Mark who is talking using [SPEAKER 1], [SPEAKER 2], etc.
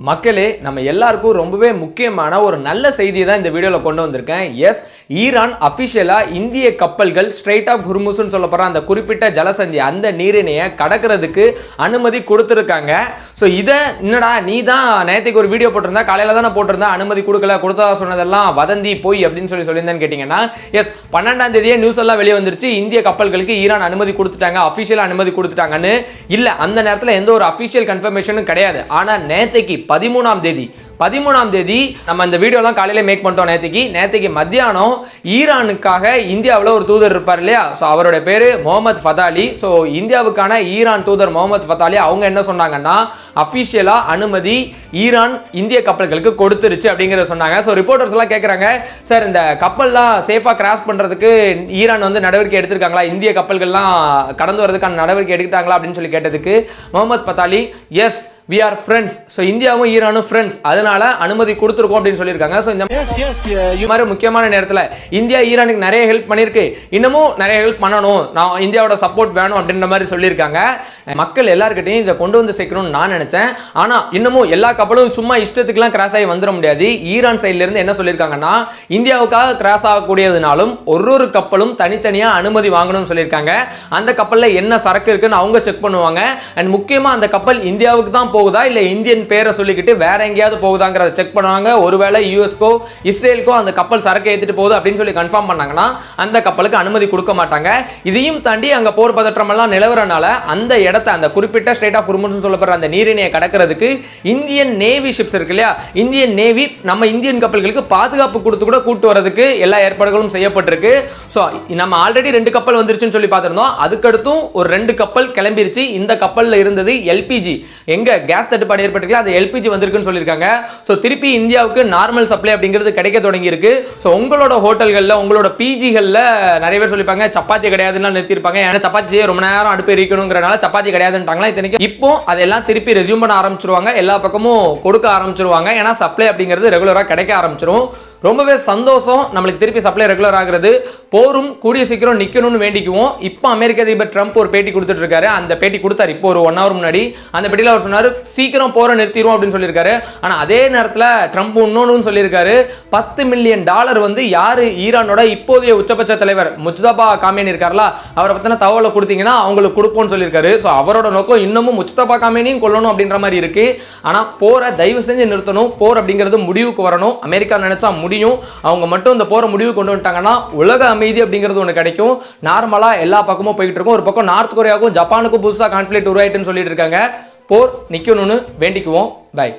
[SPEAKER 1] மக்களே, நம்ம எல்லாருக்கும் ரொம்பவே முக்கியமான ஒரு நல்ல செய்தியை தான் இந்த வீடியோவில் கொண்டு வந்திருக்கேன். எஸ், ஈரான் அஃபிஷியலாக இந்திய கப்பல்கள் ஸ்ட்ரெயிட் ஆஃப் ஹுர்முஸ்னு சொல்லப்படுற அந்த குறிப்பிட்ட ஜலசந்தி அந்த நீரிணையை கடக்கிறதுக்கு அனுமதி கொடுத்துருக்காங்க. ஸோ இதை என்னடா நீ தான் நேற்றுக்கு ஒரு வீடியோ போட்டிருந்தா, காலையில் தானே போட்டிருந்தா, அனுமதி கொடுத்ததா சொன்னதெல்லாம் வதந்தி போய் அப்படின்னு சொல்லியிருந்தேன்னு கேட்டிங்கன்னா, எஸ் 12ஆம் தேதியே நியூஸ் எல்லாம் வெளியே வந்துருச்சு. இந்திய கப்பல்களுக்கு ஈரான் அனுமதி கொடுத்துட்டாங்க, அஃபிஷியலாக அனுமதி கொடுத்துட்டாங்கன்னு. இல்லை, அந்த நேரத்தில் எந்த ஒரு அஃபிஷியல் கன்ஃபர்மேஷனும் கிடையாது. ஆனால் நேற்றுக்கு 13ஆம் தேதி நம்ம இந்த வீடியோலாம் காலையில மேக் பண்ணிட்டோம். நேற்றுக்கு மத்தியானம் ஈரானுக்காக இந்தியாவில் ஒரு தூதர் இருப்பார் இல்லையா, ஸோ அவரோட பேரு முகமது ஃபதாலி. ஸோ இந்தியாவுக்கான ஈரான் தூதர் முகமது ஃபதாலி அவங்க என்ன சொன்னாங்கன்னா, அஃபிஷியலா அனுமதி ஈரான் இந்திய கப்பல்களுக்கு கொடுத்துருச்சு அப்படிங்கிறத சொன்னாங்க. ஸோ ரிப்போர்ட்டர்ஸ் எல்லாம் கேட்குறாங்க, சார் இந்த கப்பல்லாம் சேஃபாக கிராஸ் பண்ணுறதுக்கு ஈரான் வந்து நடவடிக்கை எடுத்திருக்காங்களா, இந்திய கப்பல்கள்லாம் கடந்து வரதுக்கான நடவடிக்கை எடுத்துட்டாங்களா அப்படின்னு சொல்லி கேட்டதுக்கு Mohammad Fathali, yes we are friends. So இந்தியாவும் ஈரானும் ஃப்ரெண்ட்ஸ், அதனால அனுமதி கொடுத்துருக்கோம் அப்படின்னு சொல்லியிருக்காங்க. ஸோ இந்த மாதிரி முக்கியமான நேரத்தில் இந்தியா ஈரானுக்கு நிறைய ஹெல்ப் பண்ணியிருக்கு, இன்னமும் நிறைய ஹெல்ப் பண்ணணும், நான் இந்தியாவோட சப்போர்ட் வேணும் அப்படின்ற மாதிரி சொல்லியிருக்காங்க. மக்கள் எல்லாருக்கிட்டையும் இதை கொண்டு வந்து சேர்க்கணும்னு நான் நினைச்சேன். ஆனால் இன்னமும் எல்லா கப்பலும் சும்மா இஷ்டத்துக்குலாம் கிராஸ் ஆகி வந்துட முடியாது. ஈரான் சைட்ல இருந்து என்ன சொல்லியிருக்காங்கன்னா, இந்தியாவுக்காக கிராஸ் ஆகக்கூடியதுனாலும் ஒரு கப்பலும் தனித்தனியாக அனுமதி வாங்கணும்னு சொல்லியிருக்காங்க. அந்த கப்பலில் என்ன சரக்கு இருக்குன்னு அவங்க செக் பண்ணுவாங்க. அண்ட் முக்கியமாக அந்த கப்பல் இந்தியாவுக்கு தான் போகுதா இல்ல இந்தியன் பேரை சொல்லிக்கிட்டு வேற எங்கேயாவது போகுதாங்கிறத செக் பண்ணுவாங்க. ஒருவேளை யூஎஸ்கோ இஸ்ரேலுக்கோ அந்த கப்பல் சரக்கு ஏற்றிட்டு போகுது அப்படின்னு சொல்லி கன்ஃபார்ம் பண்ணாங்கன்னா அந்த கப்பலுக்கு அனுமதி கொடுக்க மாட்டாங்க. இதையும் தாண்டி அங்க போர் பதற்றம் எல்லாம் நிலவரனால அந்த இடத்தை, அந்த குறிப்பிட்ட ஸ்ட்ரெயிட் ஆஃப் ஹுர்முஸ் சொல்லப்படுற அந்த நீரிணையை கடக்கிறதுக்கு இந்தியன் நேவி ஷிப்ஸ் இருக்கு இல்லையா, இந்தியன் நேவி நம்ம இந்தியன் கப்பல்களுக்கு பாதுகாப்பு கொடுத்து கூட கூட்டு வரதுக்கு எல்லா ஏற்பாடுகளும் செய்யப்பட்டிருக்கு. ஸோ நம்ம ஆல்ரெடி 2 கப்பல் வந்துருச்சுன்னு சொல்லி பார்த்திருந்தோம். அதுக்கடுத்தும் ஒரு 2 கப்பல் கிளம்பிருச்சு. இந்த கப்பல்ல இருந்தது எல்பிஜி, எங்க கேஸ் தட்டுப்பாடு ஏற்பட்டிருக்கல, அது எல்பிஜி வந்திருக்குன்னு சொல்லியிருக்காங்க. ஸோ திருப்பி இந்தியாவுக்கு நார்மல் சப்ளை அப்படிங்கிறது கிடைக்க தொடங்கி இருக்கு. ஸோ உங்களோட ஹோட்டல்களில், உங்களோட பிஜிகளில் நிறைய பேர் சொல்லிப்பாங்க சப்பாத்தி கிடையாதுன்னு நிறுத்திருப்பாங்க. ஏன்னா சப்பாத்தி செய்ய ரொம்ப நேரம் அடுப்பு எரிக்கணுங்கிறனால சப்பாத்தி கிடையாதுன்ட்டாங்களா. இத்தனைக்கு இப்போ அதெல்லாம் திருப்பி ரெஸ்யூம் பண்ண ஆரம்பிச்சிருவாங்க, எல்லா பக்கமும் கொடுக்க ஆரம்பிச்சிருவாங்க. ஏன்னா சப்ளை அப்படிங்கிறது ரெகுலராக கிடைக்க ஆரம்பிச்சிரும். ரொம்பவே சந்தோஷம், நம்மளுக்கு திருப்பி சப்ளை ரெகுலர் ஆகிறது. போரும் கூடிய சீக்கிரம் நிற்கணும்னு வேண்டிக்குவோம். இப்போ அமெரிக்க அதிபர் ட்ரம்ப் ஒரு பேட்டி கொடுத்துட்டு இருக்காரு. அந்த பேட்டி கொடுத்தாரு இப்போ ஒரு 1 hour முன்னாடி. அந்த பேட்டியில் அவர் சொன்னார், சீக்கிரம் போரை நிறுத்திடுவோம் அப்படின்னு சொல்லியிருக்காரு. ஆனால் அதே நேரத்தில் ட்ரம்ப் இன்னொன்னு சொல்லியிருக்காரு, $10 மில்லியன் வந்து யாரு ஈரானோட இப்போதைய உச்சபட்ச தலைவர் முஜ்தபா காமேனி இருக்கார்ல, அவரை பற்றின தகவலை கொடுத்தீங்கன்னா அவங்களுக்கு கொடுப்போம்னு சொல்லியிருக்காரு. ஸோ அவரோட நோக்கம் இன்னமும் முஜ்தபா காமேனியும் கொல்லணும் அப்படின்ற மாதிரி இருக்கு. ஆனால் போரை தயவு செஞ்சு நிறுத்தணும், போர் அப்படிங்கிறது முடிவுக்கு வரணும். அமெரிக்கா நினைச்சா முடியும். அவங்க மட்டும் இந்த போற முடிவு கொண்டு வந்துட்டாங்கன்னா உலக அமைதி அப்படிங்கிறது ஒன்று கிடைக்கும். நார்மலா எல்லா பக்கமும் போயிட்டு இருக்கும். ஒரு பக்கம் நார்த் கொரியாவுக்கும் ஜப்பானுக்கும் புதுசா கான்ஃபிளிக்ட் உருவாயிட்டுன்னு சொல்லிட்டு இருக்காங்க. போர் நிக்கணும்னு வேண்டிக்குவோம். பை.